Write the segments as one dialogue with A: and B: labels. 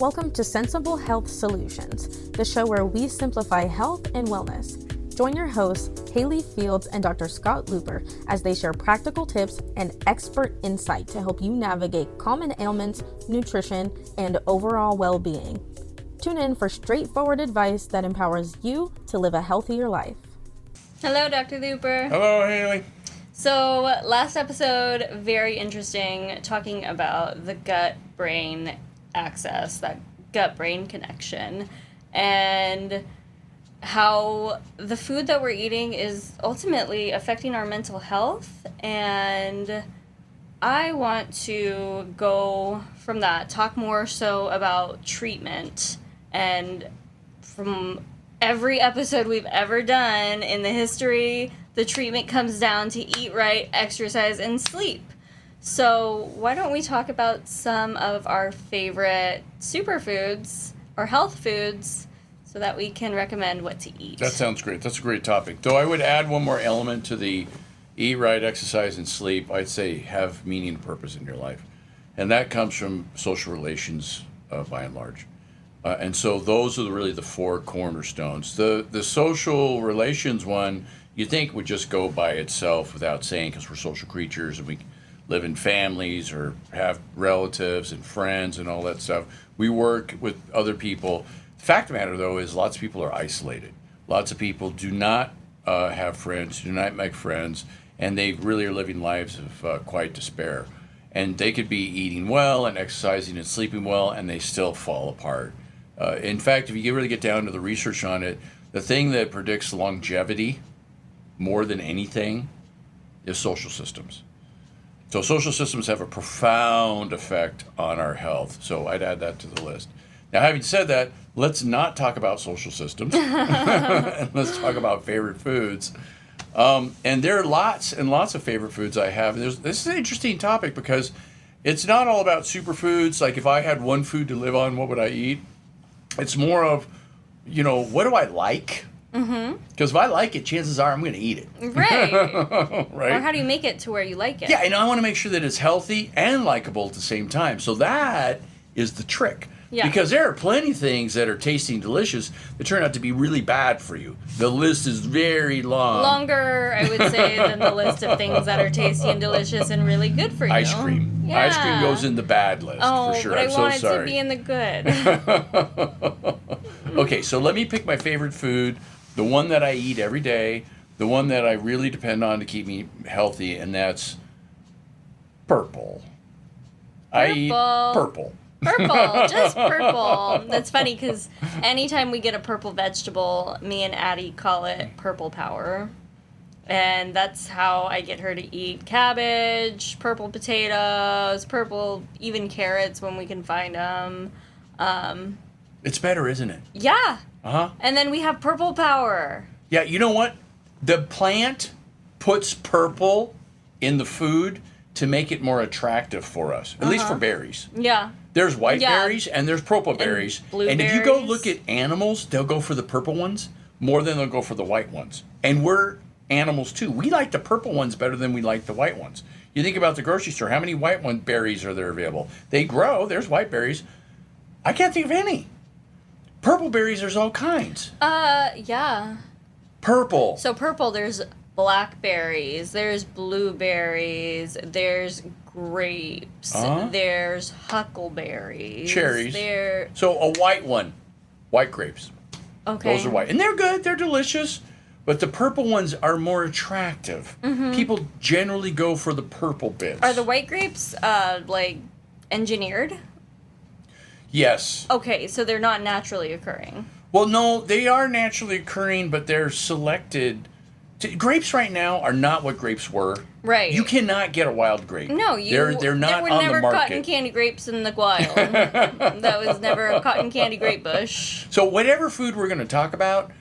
A: Welcome to Sensible Health Solutions, the show where we simplify health and wellness. Join your hosts, Haley Fields and Dr. Scott Looper, as they share practical tips and expert insight to help you navigate common ailments, nutrition, and overall well-being. Tune in for straightforward advice that empowers you to live a healthier life.
B: Hello, Dr. Looper.
C: Hello, Haley.
B: So, last episode, very interesting, talking about the gut-brain axis, that gut-brain connection, and how the food that we're eating is ultimately affecting our mental health. And I want to go from that, talk more so about treatment. And from every episode we've ever done in the history, the treatment comes down to eat right, exercise, and sleep. So why don't we talk about some of our favorite superfoods or health foods so that we can recommend what to eat?
C: That sounds great. That's a great topic. Though I would add one more element to the eat right, exercise, and sleep. I'd say have meaning and purpose in your life. And that comes from social relations by and large. And so those are really the four cornerstones. The social relations one, you think would just go by itself without saying, because we're social creatures and we live in families or have relatives and friends and all that stuff. We work with other people. The fact of the matter, though, is lots of people are isolated. Lots of people do not have friends, do not make friends, and they really are living lives of quite despair. And they could be eating well and exercising and sleeping well, and they still fall apart. In fact, if you really get down to the research on it, the thing that predicts longevity more than anything is social systems. So social systems have a profound effect on our health. So I'd add that to the list. Now, having said that, let's not talk about social systems. And let's talk about favorite foods. And there are lots and lots of favorite foods I have. This is an interesting topic because it's not all about superfoods. Like if I had one food to live on, what would I eat? It's more of, what do I like? Because if I like it, chances are I'm going to eat it.
B: Right.
C: Right.
B: Or how do you make it to where you like it?
C: Yeah, and I want to make sure that it's healthy and likable at the same time. So that is the trick.
B: Yeah.
C: Because there are plenty of things that are tasty and delicious that turn out to be really bad for you. The list is very long.
B: Longer, I would say, than the list of things that are tasty and delicious and really good for you.
C: Ice cream.
B: Yeah.
C: Ice cream goes in the bad list, for sure.
B: But I
C: I'm
B: want
C: so
B: it
C: sorry.
B: to be in the good.
C: Okay, so let me pick my favorite food, the one that I eat every day, the one that I really depend on to keep me healthy, and that's purple. I eat purple.
B: Purple, just purple. That's funny because anytime we get a purple vegetable, me and Addie call it purple power. And that's how I get her to eat cabbage, purple potatoes, purple, even carrots when we can find them.
C: It's better, isn't it?
B: Yeah.
C: Uh-huh.
B: And then we have purple power.
C: Yeah, you know what? The plant puts purple in the food to make it more attractive for us, at least for berries.
B: Yeah.
C: There's white berries and there's purple berries. And if you go look at animals, they'll go for the purple ones more than they'll go for the white ones. And we're animals too. We like the purple ones better than we like the white ones. You think about the grocery store, how many white berries are there available? They grow, there's white berries. I can't think of any. Purple berries, there's all kinds.
B: Yeah.
C: Purple.
B: So purple, there's blackberries, there's blueberries, there's grapes, there's huckleberries.
C: Cherries.
B: There.
C: So a white one. White grapes.
B: Okay.
C: Those are white. And they're good, they're delicious. But the purple ones are more attractive. People generally go for the purple bits.
B: Are the white grapes, engineered?
C: Yes.
B: Okay, so they're not naturally occurring.
C: Well, no, they are naturally occurring, but they're selected. Grapes right now are not what grapes were.
B: Right.
C: You cannot get a wild grape.
B: No,
C: they're not
B: there were
C: on
B: never
C: the market.
B: cotton candy grapes in the wild. That was never a cotton candy grape bush.
C: So whatever food we're going to talk about,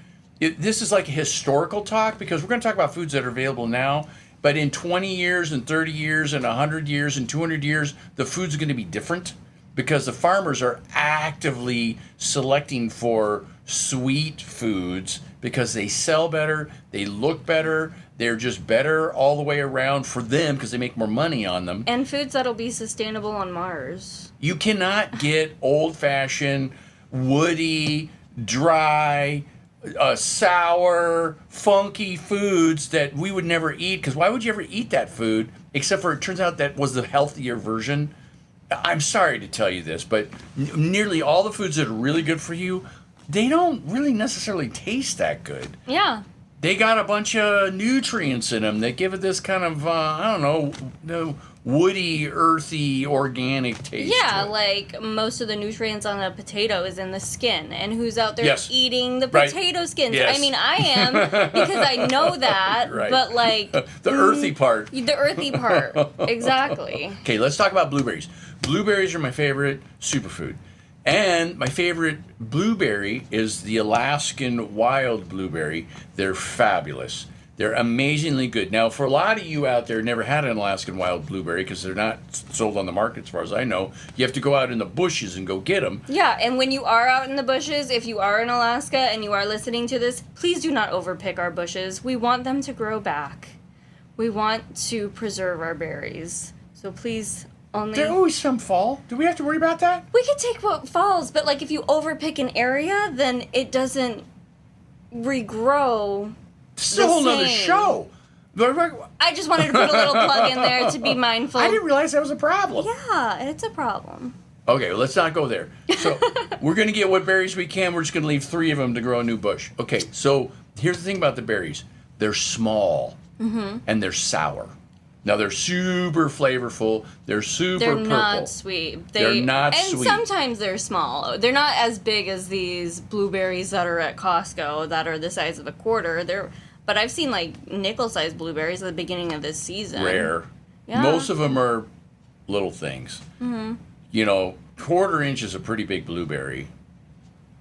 C: this is like a historical talk because we're going to talk about foods that are available now. But in 20 years and 30 years and 100 years and 200 years, the food's going to be different because the farmers are actively selecting for sweet foods because they sell better, they look better, they're just better all the way around for them because they make more money on them.
B: And foods that'll be sustainable on Mars.
C: You cannot get old-fashioned, woody, dry, sour, funky foods that we would never eat. Because why would you ever eat that food? Except for it turns out that was the healthier version. I'm sorry to tell you this, but nearly all the foods that are really good for you, they don't really necessarily taste that good.
B: Yeah.
C: They got a bunch of nutrients in them that give it this kind of, I don't know, woody, earthy, organic taste.
B: Yeah,
C: to it.
B: like most of the nutrients on a potato is in the skin. And who's out there
C: Yes.
B: eating the
C: Right.
B: potato skins?
C: Yes.
B: I mean, I am because I know that,
C: Right.
B: but like...
C: The earthy part.
B: The earthy part. Exactly.
C: Okay, let's talk about blueberries. Blueberries are my favorite superfood. And my favorite blueberry is the Alaskan wild blueberry. They're fabulous. They're amazingly good. Now, for a lot of you out there never had an Alaskan wild blueberry because they're not sold on the market as far as I know. You have to go out in the bushes and go get them.
B: Yeah, and when you are out in the bushes, if you are in Alaska and you are listening to this, please do not overpick our bushes. We want them to grow back. We want to preserve our berries. So please only...
C: There always some fall. Do we have to worry about that?
B: We could take what falls, but like if you overpick an area, then it doesn't regrow.
C: This is a whole nother
B: same.
C: show.
B: I just wanted to put a little plug in there to be mindful.
C: I didn't realize that was a problem.
B: Yeah, it's a problem.
C: Okay, well, let's not go there. So we're going to get what berries we can. We're just going to leave 3 of them to grow a new bush. Okay, so here's the thing about the berries. They're small, and they're sour. Now, they're super flavorful. They're super
B: They're
C: purple.
B: not sweet.
C: They're not
B: and
C: sweet.
B: sometimes they're small. They're not as big as these blueberries that are at Costco that are the size of a quarter. But I've seen like nickel-sized blueberries at the beginning of this season.
C: Rare.
B: Yeah.
C: Most of them are little things. You know, quarter-inch is a pretty big blueberry.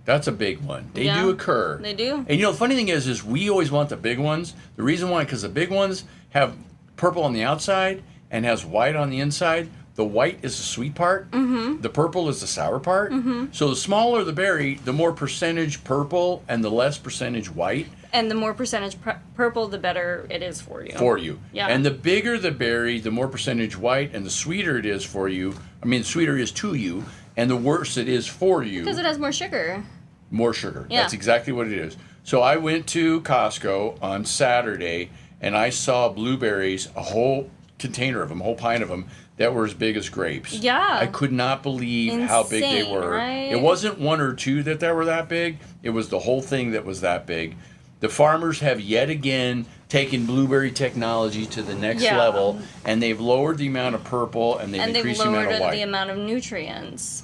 C: That's a big one. They
B: Yeah,
C: do occur.
B: they do.
C: And you know, the funny thing is we always want the big ones. The reason why, because the big ones have purple on the outside and has white on the inside. The white is the sweet part. The purple is the sour part. So the smaller the berry, the more percentage purple and the less percentage white.
B: And the more percentage purple, the better it is for you.
C: For you.
B: Yeah.
C: And the bigger the berry, the more percentage white and the sweeter it is for you. I mean, the sweeter it is to you and the worse it is for you.
B: Because it has more sugar.
C: More sugar.
B: Yeah.
C: That's exactly what it is. So I went to Costco on Saturday and I saw blueberries, a whole container of them, a whole pint of them, that were as big as grapes.
B: Yeah.
C: I could not believe how big they
B: Insane,
C: were.
B: right?
C: It wasn't 1 or 2 that were that big. It was the whole thing that was that big. The farmers have yet again taken blueberry technology to the next
B: Yeah.
C: level, and they've lowered the amount of purple and they've
B: And they've
C: increased the amount
B: lowered
C: of white.
B: the amount of nutrients.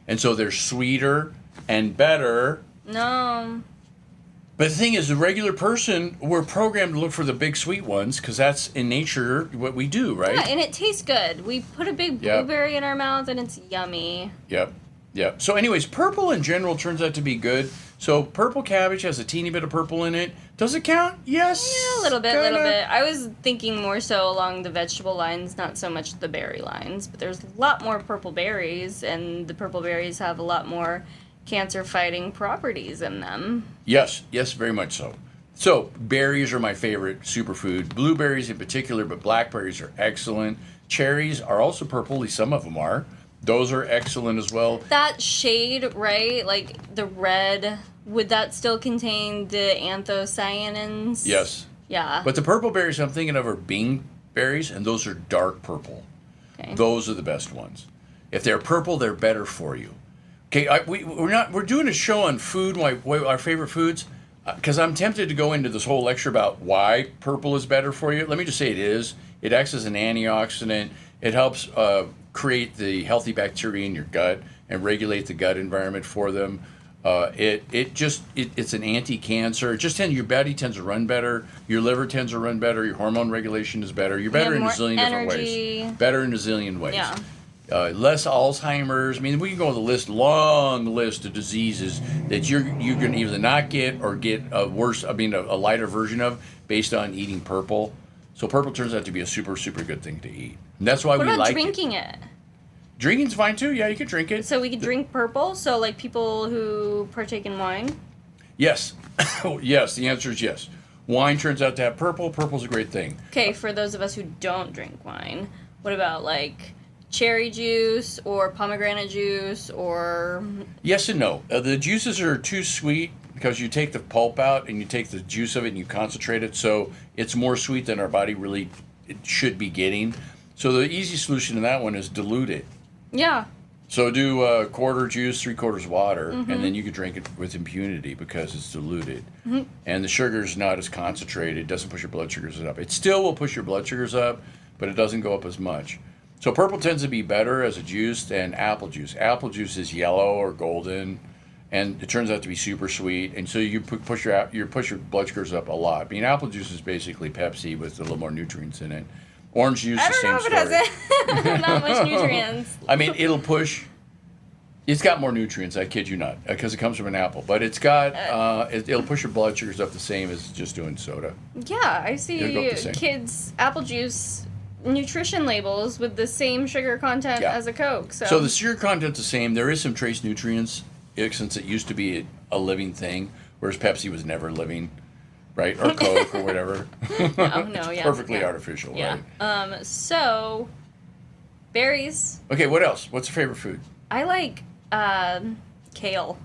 C: And so they're sweeter and better.
B: No.
C: But the thing is, the regular person, we're programmed to look for the big sweet ones because that's in nature what we do, right?
B: Yeah, and it tastes good. We put a big
C: Yep.
B: blueberry in our mouth and it's yummy.
C: Yep. Yep. So anyways, purple in general turns out to be good. So purple cabbage has a teeny bit of purple in it. Does it count? Yes.
B: Yeah, a little bit,
C: Kinda.
B: little bit. I was thinking more so along the vegetable lines, not so much the berry lines. But there's a lot more purple berries, and the purple berries have a lot more cancer-fighting properties in them.
C: Yes. Yes, very much so. So berries are my favorite superfood. Blueberries in particular, but blackberries are excellent. Cherries are also purple. At least some of them are. Those are excellent as well.
B: That shade, right? Like the red, would that still contain the anthocyanins?
C: Yes.
B: Yeah.
C: But the purple berries I'm thinking of are Bing berries, and those are dark purple.
B: Okay.
C: Those are the best ones. If they're purple, they're better for you. Okay, we're doing a show on food, our favorite foods, because I'm tempted to go into this whole lecture about why purple is better for you. Let me just say it is. It acts as an antioxidant. It helps create the healthy bacteria in your gut and regulate the gut environment for them. It's an anti-cancer. It just your body tends to run better. Your liver tends to run better. Your hormone regulation is better. You're better
B: have
C: in a
B: more
C: zillion different
B: energy.
C: ways. Better in a zillion ways.
B: Yeah.
C: Less Alzheimer's. I mean, we can go on the list, long list of diseases that you're going to either not get or get a lighter version of based on eating purple. So purple turns out to be a super, super good thing to eat. And that's why
B: What
C: we
B: about
C: like
B: drinking it?
C: Drinking's fine too. Yeah, you can drink it.
B: So we could drink purple? So like people who partake in wine?
C: Yes. Yes, the answer is yes. Wine turns out to have purple. Purple's a great thing.
B: Okay, for those of us who don't drink wine, what about like cherry juice or pomegranate juice or...
C: Yes and no. The juices are too sweet because you take the pulp out and you take the juice of it and you concentrate it, so it's more sweet than our body really it should be getting. So the easy solution to that one is dilute it.
B: Yeah.
C: So do a quarter juice, 3/4 water, and then you can drink it with impunity because it's diluted. And the sugar's not as concentrated. It doesn't push your blood sugars up. It still will push your blood sugars up, but it doesn't go up as much. So purple tends to be better as a juice than apple juice. Apple juice is yellow or golden, and it turns out to be super sweet. And so you push your blood sugars up a lot. I mean, apple juice is basically Pepsi with a little more nutrients in it. Orange juice, the same story.
B: I don't know if it has not much nutrients.
C: I mean, it'll push. It's got more nutrients. I kid you not, because it comes from an apple. But it's got. It'll push your blood sugars up the same as just doing soda.
B: Yeah, I see
C: It'll go up the same.
B: kids' apple juice nutrition labels with the same sugar content as a Coke. So
C: the sugar content's the same. There is some trace nutrients, since it used to be a living thing, whereas Pepsi was never living. Right, or Coke or whatever. It's perfectly artificial, right?
B: So berries.
C: Okay, what else? What's your favorite food?
B: I like kale.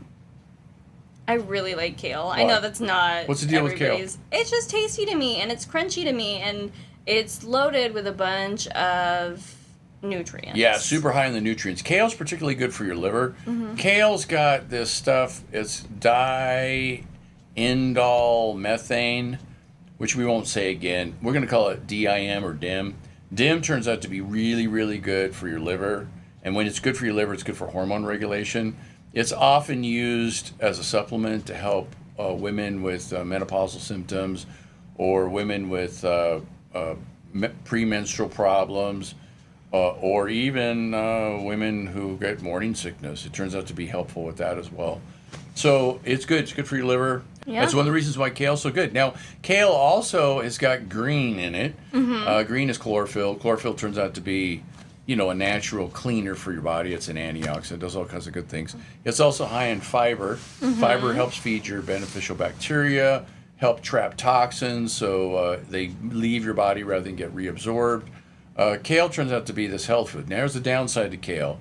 B: I really like kale.
C: Why?
B: I know that's not.
C: What's the deal with kale?
B: It's just tasty to me, and it's crunchy to me, and it's loaded with a bunch of nutrients.
C: Yeah, super high in the nutrients. Kale's particularly good for your liver. Kale's got this stuff. It's indole methane, which we won't say again. We're going to call it DIM or DIM. DIM turns out to be really, really good for your liver. And when it's good for your liver, it's good for hormone regulation. It's often used as a supplement to help women with menopausal symptoms or women with premenstrual problems or even women who get morning sickness. It turns out to be helpful with that as well. So it's good. It's good for your liver. Yeah. That's one of the reasons why kale's so good. Now, kale also has got green in it. Green is chlorophyll. Chlorophyll turns out to be, a natural cleaner for your body. It's an antioxidant. It does all kinds of good things. It's also high in fiber. Fiber helps feed your beneficial bacteria, help trap toxins so they leave your body rather than get reabsorbed. Kale turns out to be this health food. Now, here's the downside to kale.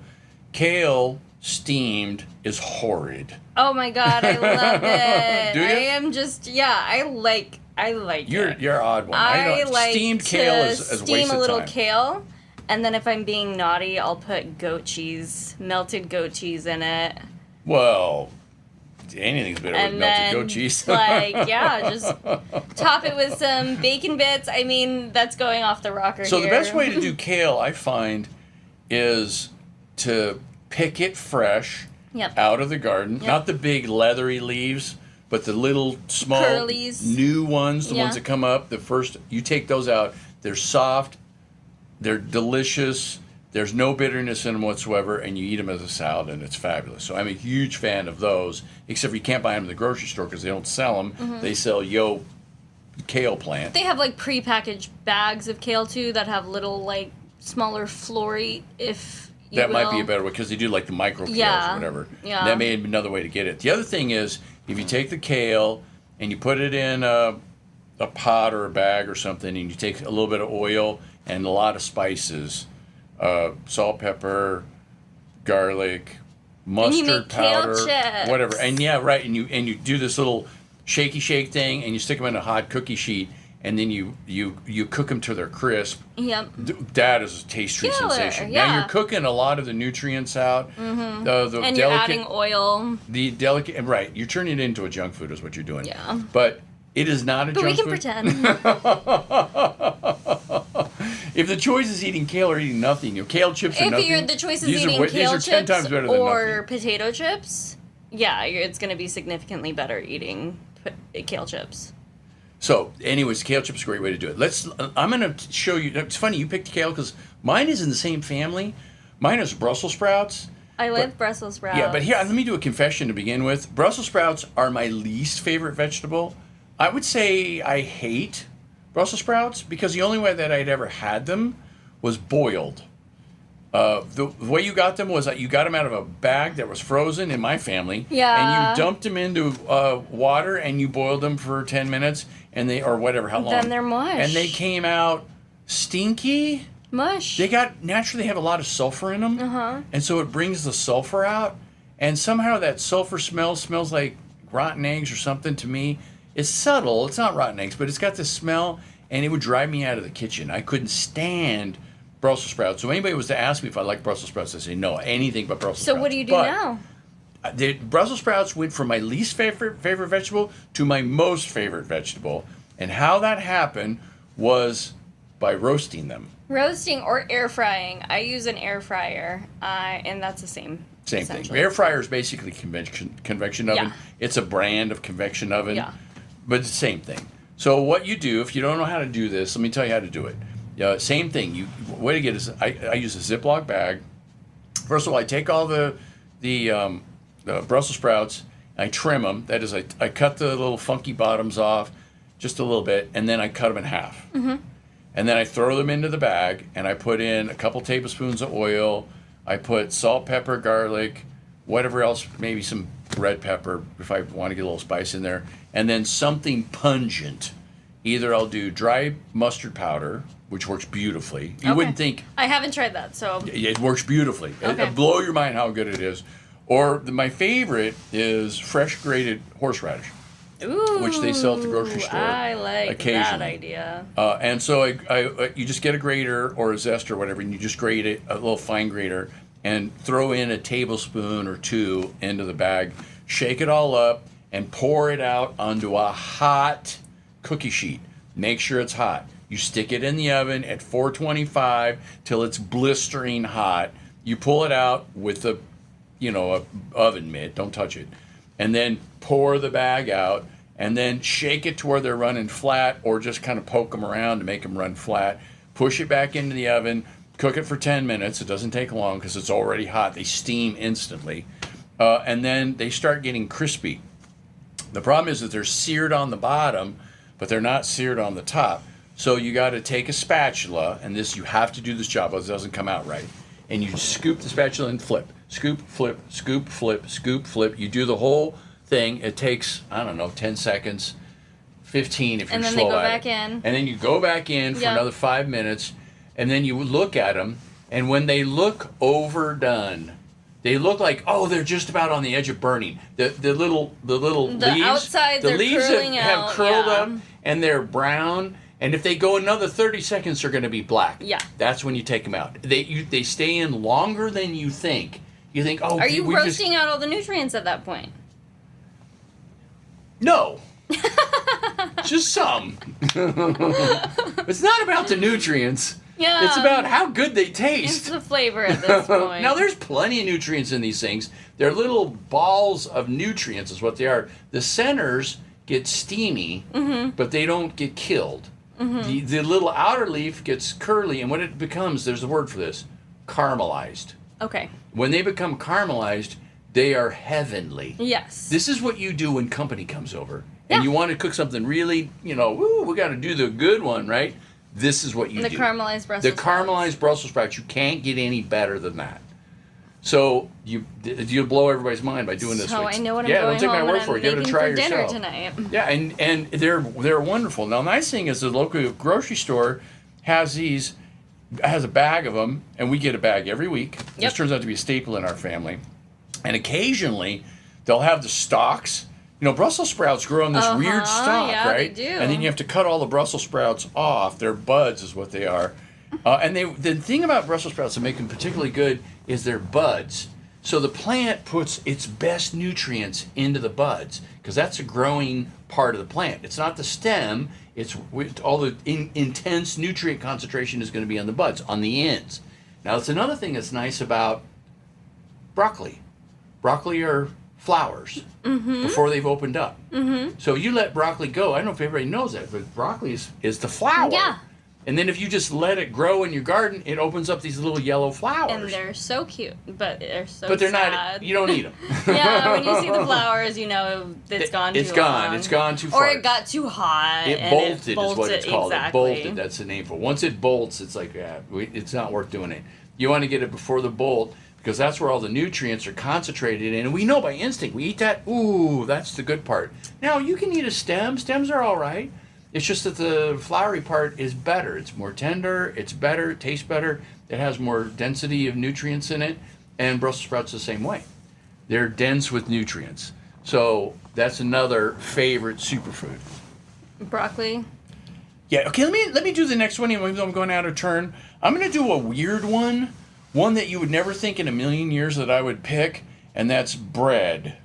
C: Kale steamed is horrid.
B: Oh my God, I love it.
C: Do you?
B: I am just, I like it.
C: You're an odd one.
B: I like
C: steamed kale is a
B: steam
C: waste
B: a
C: of
B: little
C: time.
B: kale, and then if I'm being naughty, I'll put goat cheese, melted goat cheese in it.
C: Well, anything's better with melted goat cheese.
B: Just top it with some bacon bits. I mean, that's going off the rocker here.
C: So the best way to do kale, I find, is to pick it fresh out of the garden. Not the big leathery leaves, but the little small
B: curlies.
C: New ones, the ones that come up. The first, you take those out. They're soft. They're delicious. There's no bitterness in them whatsoever, and you eat them as a salad, and it's fabulous. So I'm a huge fan of those, except for you can't buy them in the grocery store because they don't sell them. They sell kale plant.
B: They have prepackaged bags of kale too that have little smaller florate
C: That might be a better way because they do the micro kales or whatever.
B: Yeah.
C: That may be another way to get it. The other thing is if you take the kale and you put it in a pot or a bag or something, and you take a little bit of oil and a lot of spices, salt, pepper, garlic, mustard powder, whatever. And and you do this little shaky shake thing, and you stick them in a hot cookie sheet. And then you cook them to their crisp.
B: Yep.
C: That is a taste tree sensation.
B: Yeah.
C: Now you're cooking a lot of the nutrients out.
B: And you're adding oil.
C: The delicate, right? You're turning it into a junk food, is what you're doing.
B: Yeah.
C: But it is not a junk food.
B: But we can pretend.
C: If the choice is eating kale or eating nothing, kale chips are nothing.
B: If the choice is eating kale
C: these are 10 times
B: chips
C: better than
B: or
C: nothing.
B: potato chips, it's going to be significantly better eating kale chips.
C: So, anyways, kale chips is a great way to do it. I'm going to show you. It's funny you picked kale because mine is in the same family. Mine is Brussels sprouts.
B: I love Brussels sprouts.
C: Yeah, but here, let me do a confession to begin with. Brussels sprouts are my least favorite vegetable. I would say I hate Brussels sprouts because the only way that I'd ever had them was boiled. The way you got them was that you got them out of a bag that was frozen in my family.
B: Yeah.
C: And you dumped them into water and you boiled them for 10 minutes or whatever, how long.
B: Then they're mush.
C: And they came out stinky.
B: Mush.
C: They naturally have a lot of sulfur in them.
B: Uh-huh.
C: And so it brings the sulfur out. And somehow that sulfur smells like rotten eggs or something to me. It's subtle. It's not rotten eggs, but it's got this smell, and it would drive me out of the kitchen. I couldn't stand Brussels sprouts. So anybody was to ask me if I like Brussels sprouts, I say no, anything but Brussels sprouts.
B: So what do you do now?
C: The Brussels sprouts went from my least favorite vegetable to my most favorite vegetable. And how that happened was by roasting them.
B: Roasting or air frying. I use an air fryer, and that's the same.
C: Same thing. Air fryer is basically convection oven.
B: Yeah.
C: It's a brand of convection oven.
B: Yeah.
C: But it's the same thing. So what you do, if you don't know how to do this, let me tell you how to do it. Same thing. Way to get is I use a Ziploc bag. First of all, I take all the Brussels sprouts, I trim them. That is, I cut the little funky bottoms off just a little bit, and then I cut them in half.
B: Mm-hmm.
C: And then I throw them into the bag, and I put in a couple tablespoons of oil. I put salt, pepper, garlic, whatever else, maybe some red pepper if I want to get a little spice in there, and then something pungent. Either I'll do dry mustard powder, which works beautifully. You wouldn't think.
B: I haven't tried that, so.
C: It works beautifully.
B: Okay.
C: It'll blow your mind how good it is. Or my favorite is fresh grated horseradish.
B: Ooh,
C: which they sell at the grocery store.
B: I like
C: occasionally.
B: that idea.
C: And so you just get a grater or a zest or whatever, and you just grate it, a little fine grater, and throw in a tablespoon or two into the bag. Shake it all up and pour it out onto a hot cookie sheet. Make sure it's hot. You stick it in the oven at 425 till it's blistering hot. You pull it out with a oven mitt. Don't touch it. And then pour the bag out, and then shake it to where they're running flat, or just kind of poke them around to make them run flat. Push it back into the oven, cook it for 10 minutes. It doesn't take long because it's already hot. They steam instantly. And then they start getting crispy. The problem is that they're seared on the bottom, but they're not seared on the top. So you got to take a spatula, and you have to do this job, or it doesn't come out right. And you scoop the spatula and flip. Scoop, flip, scoop, flip, scoop, flip. You do the whole thing. It takes, 10 seconds, 15 if you're slow at it.
B: And then they go back in.
C: And then you go back in for another 5 minutes, and then you look at them, and when they look overdone, they look like, they're just about on the edge of burning. The little leaves,
B: outside,
C: the
B: they're
C: leaves
B: curling
C: have
B: out,
C: curled up, and they're brown. And if they go another 30 seconds, they're going to be black.
B: Yeah.
C: That's when you take them out. They stay in longer than you think. You think,
B: are you roasting out all the nutrients at that point?
C: No. Just some. It's not about the nutrients.
B: Yeah.
C: It's about how good they taste.
B: It's the flavor at this point.
C: Now, there's plenty of nutrients in these things. They're little balls of nutrients is what they are. The centers get steamy, but they don't get killed. Mm-hmm. The little outer leaf gets curly, and what it becomes, there's a word for this, caramelized.
B: Okay.
C: When they become caramelized, they are heavenly.
B: Yes.
C: This is what you do when company comes over. And you want to cook something really, we got to do the good one, right? This is what you do.
B: The caramelized Brussels sprouts.
C: The caramelized Brussels sprouts. You can't get any better than that. So you'll blow everybody's mind by doing this.
B: So I know what I'm
C: going
B: going
C: don't take my
B: home
C: word
B: and
C: for
B: I'm
C: it. Give it a
B: making
C: try
B: for dinner
C: yourself.
B: tonight.
C: Yeah, and they're wonderful. Now, the nice thing is the local grocery store has a bag of them, and we get a bag every week.
B: Yep.
C: This turns out to be a staple in our family. And occasionally, they'll have the stalks. Brussels sprouts grow on this weird stalk,
B: yeah,
C: right?
B: they do.
C: And then you have to cut all the Brussels sprouts off. They're buds is what they are. And the thing about Brussels sprouts that make them particularly good is they're buds. So the plant puts its best nutrients into the buds because that's a growing part of the plant. It's not the stem. It's all the intense nutrient concentration is going to be on the buds, on the ends. Now, it's another thing that's nice about broccoli. Broccoli are flowers before they've opened up. Mm-hmm. So you let broccoli go. I don't know if everybody knows that, but broccoli is the flower.
B: Yeah.
C: And then if you just let it grow in your garden, it opens up these little yellow flowers.
B: And they're so cute, but they're so
C: But they're
B: sad.
C: not, you don't eat them.
B: Yeah, when you see the flowers, you know it's gone too long.
C: It's gone too far.
B: Or it got too hot.
C: It
B: and
C: bolted,
B: it bolted
C: is what it's called.
B: Exactly.
C: It bolted, that's the name for it. Once it bolts, it's like, it's not worth doing it. You want to get it before the bolt because that's where all the nutrients are concentrated in. And we know by instinct, we eat that, ooh, that's the good part. Now, you can eat a stem. Stems are all right. It's just that the floury part is better. It's more tender, it's better, it tastes better, it has more density of nutrients in it, and Brussels sprouts the same way. They're dense with nutrients. So that's another favorite superfood.
B: Broccoli.
C: Yeah, okay, let me do the next one, even though I'm going out of turn. I'm going to do a weird one that you would never think in a million years that I would pick, and that's bread.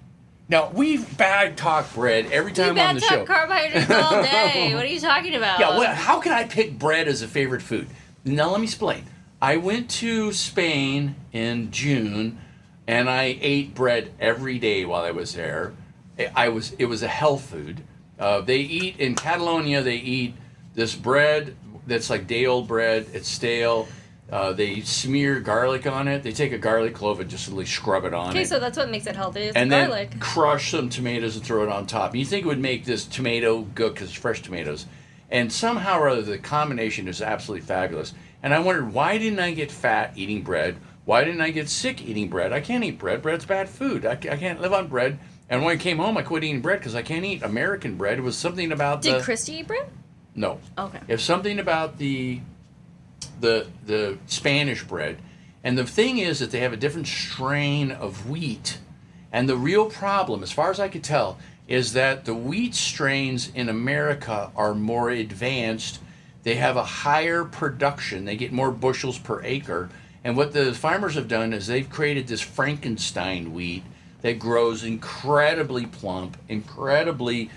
C: Now, we bad talk bread every time on the show.
B: We bad talk carbohydrates all day. What are you talking about?
C: Yeah, well, how can I pick bread as a favorite food? Now, let me explain. I went to Spain in June, and I ate bread every day while I was there. It was a health food. They eat, in Catalonia, they eat this bread that's like day-old bread. It's stale. They smear garlic on it. They take a garlic clove and just really scrub it on it.
B: Okay, so that's what makes it healthy, is
C: and
B: garlic.
C: Then crush some tomatoes and throw it on top. You think it would make this tomato good because it's fresh tomatoes. And somehow or other, the combination is absolutely fabulous. And I wondered, why didn't I get fat eating bread? Why didn't I get sick eating bread? I can't eat bread. Bread's bad food. I can't live on bread. And when I came home, I quit eating bread because I can't eat American bread. It was something about
B: Did Christy eat bread?
C: No.
B: Okay.
C: It's something about the Spanish bread. And the thing is that they have a different strain of wheat. And the real problem, as far as I could tell, is that the wheat strains in America are more advanced. They have a higher production. They get more bushels per acre. And what the farmers have done is they've created this Frankenstein wheat that grows incredibly plump, incredibly,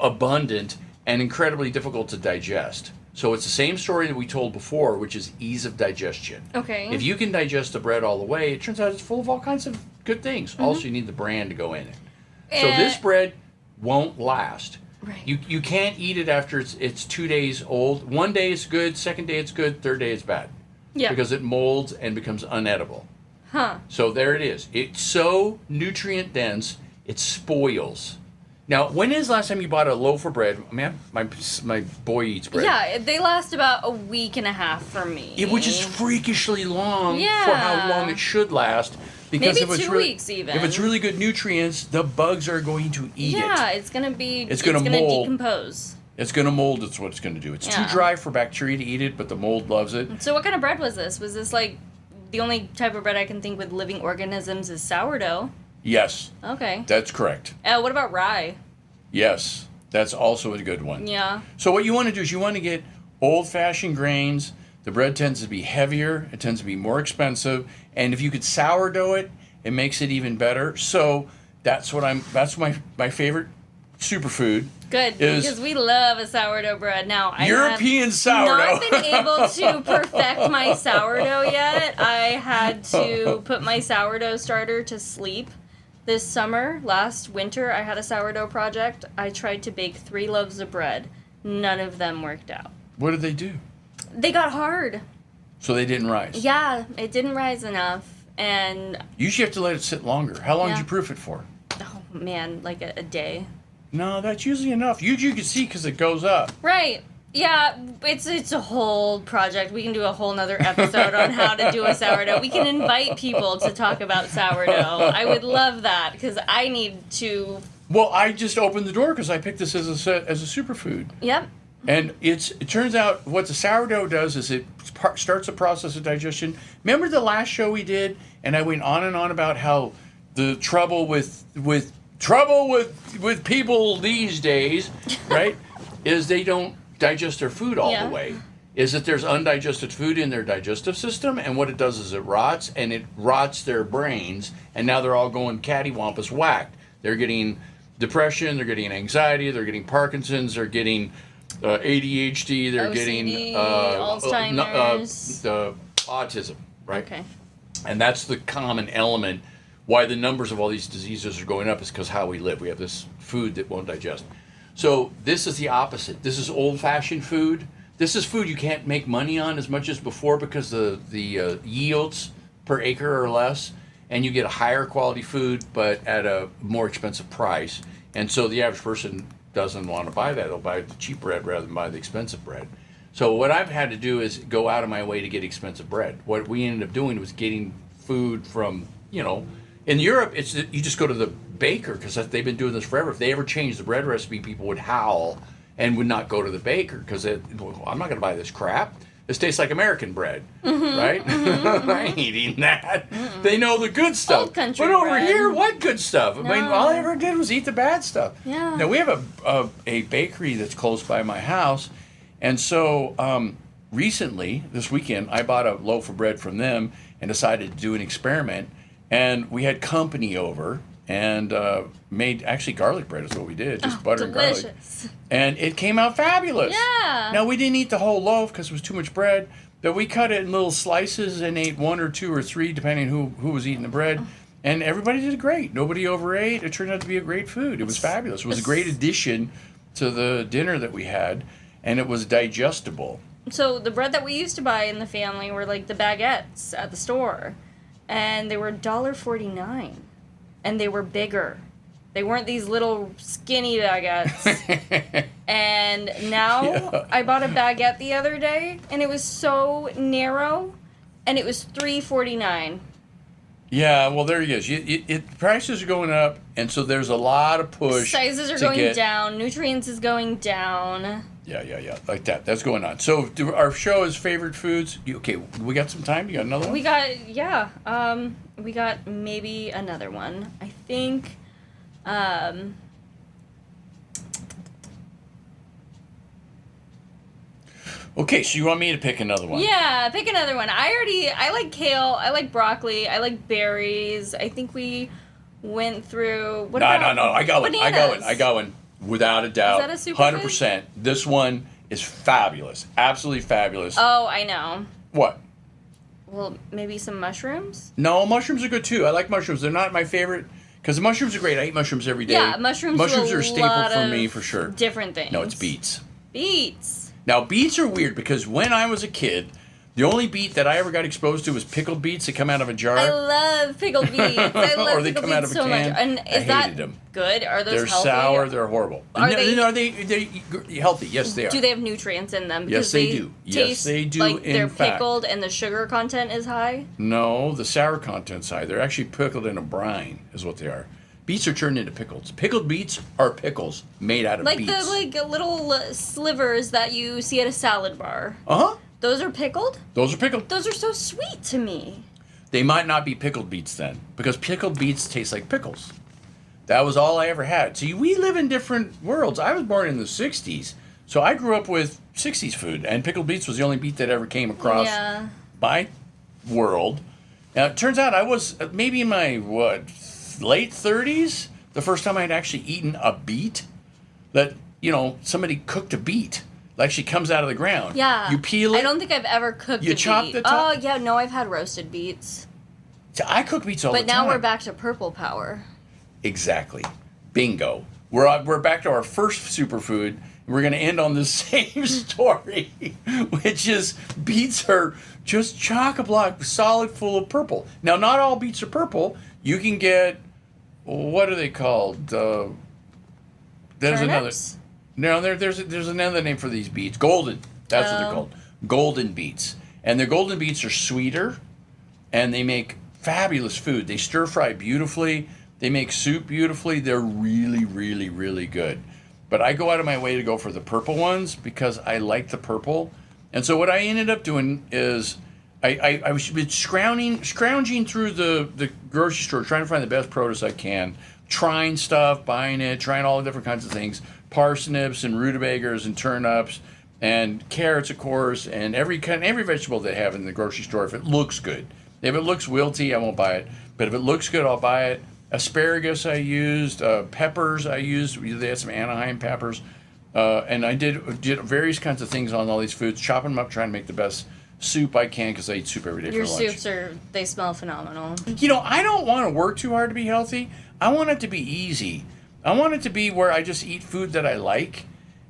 C: abundant, and incredibly difficult to digest. So it's the same story that we told before, which is ease of digestion.
B: Okay.
C: If you can digest the bread all the way, it turns out it's full of all kinds of good things. Mm-hmm. Also, you need the bran to go in it. So this bread won't last.
B: Right.
C: You can't eat it after it's 2 days old. 1 day it's good, second day it's good, third day it's bad.
B: Yeah.
C: Because it molds and becomes unedible.
B: Huh.
C: So there it is. It's so nutrient dense, it spoils. Now, when is the last time you bought a loaf of bread? I mean, my boy eats bread.
B: Yeah, they last about a week and a half for me.
C: Which is freakishly long for
B: Yeah.
C: how long it should last. Because
B: Maybe
C: if it's
B: 2
C: really,
B: weeks even.
C: If it's really good nutrients, the bugs are going to eat it.
B: Yeah, it's gonna
C: mold.
B: decompose.
C: It's going to mold. It's what it's going to do. It's
B: Yeah.
C: too dry for bacteria to eat it, but the mold loves it.
B: So what kind of bread was this? Was this like the only type of bread I can think with living organisms is sourdough?
C: Yes,
B: Okay.
C: that's correct.
B: What about rye?
C: Yes, that's also a good one.
B: Yeah.
C: So what you want to do is you want to get old-fashioned grains. The bread tends to be heavier. It tends to be more expensive. And if you could sourdough it, it makes it even better. So that's my favorite superfood.
B: Good, because we love a sourdough bread. Now, I
C: European sourdough.
B: Not been able to perfect my sourdough yet. I had to put my sourdough starter to sleep this summer. Last winter, I had a sourdough project. I tried to bake 3 loaves of bread. None of them worked out.
C: What did they do?
B: They got hard.
C: So they didn't rise.
B: Yeah, it didn't rise enough, and
C: You usually have to let it sit longer. How long did you proof it for?
B: oh man, like a day.
C: No, that's usually enough. You can see because it goes up.
B: Right. Yeah, it's a whole project. We can do a whole nother episode on how to do a sourdough. We can invite people to talk about sourdough. I would love that because I need to.
C: Well, I just opened the door because I picked this as a superfood.
B: Yep.
C: And it turns out what the sourdough does is it starts the process of digestion. Remember the last show we did, and I went on and on about how the trouble with people these days, right, is they don't digest their food all the way. Is that there's undigested food in their digestive system, and what it does is it rots their brains, and now they're all going cattywampus whacked. They're getting depression, they're getting anxiety, they're getting Parkinson's, they're getting ADHD, they're
B: OCD,
C: getting
B: Alzheimer's,
C: autism, right?
B: Okay.
C: And that's the common element why the numbers of all these diseases are going up is because how we live. We have this food that won't digest. So this is the opposite. This is old-fashioned food. This is food you can't make money on as much as before because the yields per acre are less, and you get a higher quality food but at a more expensive price. And so the average person doesn't want to buy that. They'll buy the cheap bread rather than buy the expensive bread. So what I've had to do is go out of my way to get expensive bread. What we ended up doing was getting food from, in Europe, you just go to the baker because they've been doing this forever. If they ever changed the bread recipe, people would howl and would not go to the baker because I'm not going to buy this crap. This tastes like American bread, right? I ain't eating that. They know the good stuff.
B: Old country
C: but over
B: bread.
C: here, what good stuff? I mean, all I ever did was eat the bad stuff.
B: Yeah.
C: Now, we have a bakery that's close by my house, and so recently, this weekend, I bought a loaf of bread from them and decided to do an experiment, and we had company over, and made actually garlic bread is what we did, just butter and garlic.
B: Delicious.
C: And it came out fabulous.
B: Yeah.
C: Now, we didn't eat the whole loaf because it was too much bread, but we cut it in little slices and ate 1 or 2 or 3, depending who was eating the bread. And everybody did great. Nobody overate. It turned out to be a great food. It was fabulous. It was a great addition to the dinner that we had, and it was digestible.
B: So the bread that we used to buy in the family were like the baguettes at the store, and they were $1.49, and they were bigger. They weren't these little skinny baguettes. And now I bought a baguette the other day, and it was so narrow, and it was $3.49.
C: Yeah, well, there he is. Prices are going up, and so there's a lot of push.
B: Sizes are going down. Nutrients is going down.
C: Yeah, like that. That's going on. So our show is favorite foods. Okay, we got some time. You got another one?
B: We got maybe another one. I think.
C: Okay, so you want me to pick another one?
B: Yeah, pick another one. I like kale. I like broccoli. I like berries. I think we went through.
C: No. I got one.
B: Bananas.
C: I got one. Without a doubt.
B: Is that a superfood?
C: 100%. This one is fabulous. Absolutely fabulous.
B: Oh, I know.
C: What?
B: Well, maybe some mushrooms?
C: No, mushrooms are good too. I like mushrooms. They're not my favorite because the mushrooms are great. I eat mushrooms every day.
B: Yeah, mushrooms
C: are a staple
B: lot
C: for
B: of
C: me for sure.
B: Different things.
C: No, it's beets.
B: Beets.
C: Now, beets are weird because when I was a kid, the only beet that I ever got exposed to was pickled beets that come out of a jar.
B: I love pickled beets. I love
C: or they
B: pickled
C: come out
B: beets
C: of a
B: so
C: can.
B: much. And
C: I
B: is that
C: hated them.
B: good? Are those
C: They're
B: healthy?
C: sour. They're horrible.
B: Are
C: no,
B: they?
C: No, they're healthy. Yes, they are.
B: Do they have nutrients in them?
C: Yes,
B: Because
C: they do.
B: Taste
C: Yes, they do,
B: like
C: in
B: they're
C: fact.
B: pickled and the sugar content is high.
C: No, the sour content's high. They're actually pickled in a brine, is what they are. Beets are turned into pickles. Pickled beets are pickles made out of
B: Like
C: beets.
B: the little slivers that you see at a salad bar.
C: Uh-huh.
B: Those are pickled?
C: Those are pickled.
B: Those are so sweet to me.
C: They might not be pickled beets then, because pickled beets taste like pickles. That was all I ever had. See, we live in different worlds. I was born in the 60s, so I grew up with 60s food, and pickled beets was the only beet that ever came across my world. Now, it turns out I was maybe in my, late 30s, the first time I had actually eaten a beet, that, somebody cooked a beet. Like she comes out of the ground.
B: Yeah.
C: You peel it.
B: I don't think I've ever cooked
C: You
B: a
C: chop
B: beet.
C: the top?
B: Oh, yeah, no, I've had roasted beets.
C: So I cook beets all the
B: But
C: time.
B: now we're back to purple power.
C: Exactly. Bingo. We're back to our first superfood. We're going to end on the same story, which is beets are just chock-a-block, solid, full of purple. Now, not all beets are purple. You can get, what are they called? There's another.
B: Turnips?
C: No, there's another name for these beets. Golden. That's what they're called. Golden beets. And the golden beets are sweeter, and they make fabulous food. They stir fry beautifully. They make soup beautifully. They're really, really, really good. But I go out of my way to go for the purple ones because I like the purple. And so what I ended up doing is I was scrounging through the grocery store, trying to find the best produce I can, trying stuff, buying it, trying all the different kinds of things, parsnips and rutabagas and turnips and carrots, of course, and every vegetable they have in the grocery store if it looks good. If it looks wilty, I won't buy it. But if it looks good, I'll buy it. Asparagus I used, peppers I used. They had some Anaheim peppers. And I did various kinds of things on all these foods, chopping them up, trying to make the best soup I can because I eat soup every day
B: Your
C: for lunch.
B: soups they smell phenomenal.
C: I don't want to work too hard to be healthy. I want it to be easy. I want it to be where I just eat food that I like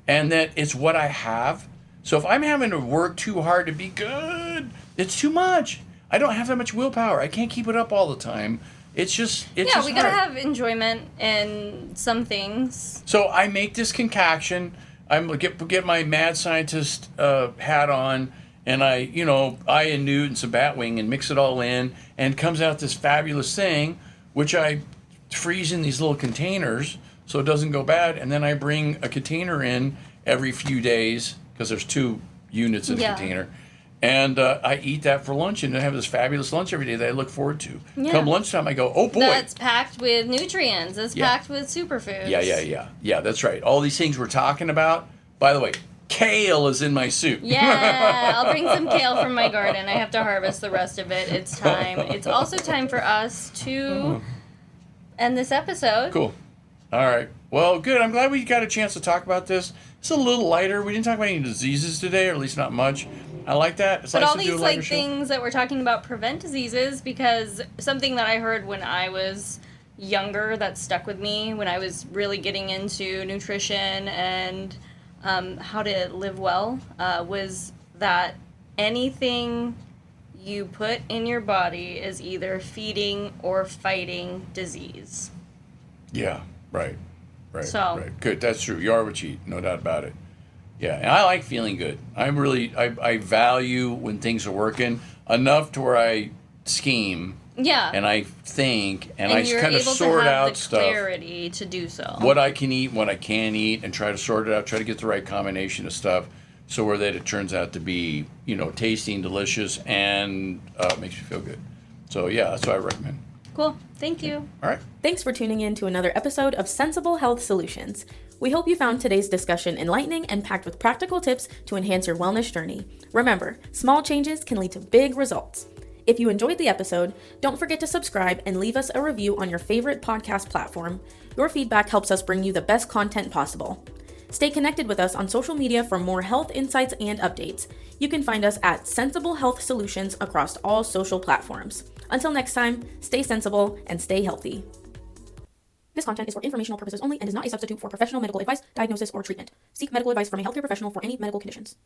C: and that it's what I have. So if I'm having to work too hard to be good, it's too much. I don't have that much willpower. I can't keep it up all the time. It's just
B: we
C: hard.
B: gotta have enjoyment in some things.
C: So I make this concoction. I'm get my mad scientist hat on, and I and Newt and some Batwing and mix it all in, and comes out this fabulous thing, which I freeze in these little containers so it doesn't go bad, and then I bring a container in every few days because there's 2 units in the
B: Yeah.
C: container. And I eat that for lunch, and I have this fabulous lunch every day that I look forward to.
B: Yeah.
C: Come lunchtime, I go, oh boy.
B: That's packed with nutrients. It's
C: Yeah.
B: packed with superfoods.
C: Yeah, that's right. All these things we're talking about. By the way, kale is in my soup.
B: Yeah, I'll bring some kale from my garden. I have to harvest the rest of it. It's time. It's also time for us to end this episode.
C: Cool. All right. Well, good. I'm glad we got a chance to talk about this. It's a little lighter. We didn't talk about any diseases today, or at least not much. I like that. It's
B: But
C: nice
B: all
C: to do a
B: these
C: lighter
B: like
C: show.
B: things that we're talking about prevent diseases, because something that I heard when I was younger that stuck with me when I was really getting into nutrition and how to live well was that anything you put in your body is either feeding or fighting disease.
C: Yeah. Right.
B: So-
C: Right. Good. That's true. You are what you eat. No doubt about it. Yeah, and I like feeling good. I value when things are working enough to where I scheme
B: Yeah.
C: and I think and I
B: you're
C: kind of
B: able
C: sort
B: to have
C: out
B: the
C: stuff.
B: clarity to do so.
C: What I can eat, what I can't eat, and try to sort it out, try to get the right combination of stuff so where that it turns out to be, tasty and delicious and makes me feel good. So yeah, that's what I recommend.
B: Cool. Thank you.
C: All right.
A: Thanks for tuning in to another episode of Sensible Health Solutions. We hope you found today's discussion enlightening and packed with practical tips to enhance your wellness journey. Remember, small changes can lead to big results. If you enjoyed the episode, don't forget to subscribe and leave us a review on your favorite podcast platform. Your feedback helps us bring you the best content possible. Stay connected with us on social media for more health insights and updates. You can find us at Sensible Health Solutions across all social platforms. Until next time, stay sensible and stay healthy. This content is for informational purposes only and is not a substitute for professional medical advice, diagnosis, or treatment. Seek medical advice from a healthcare professional for any medical conditions.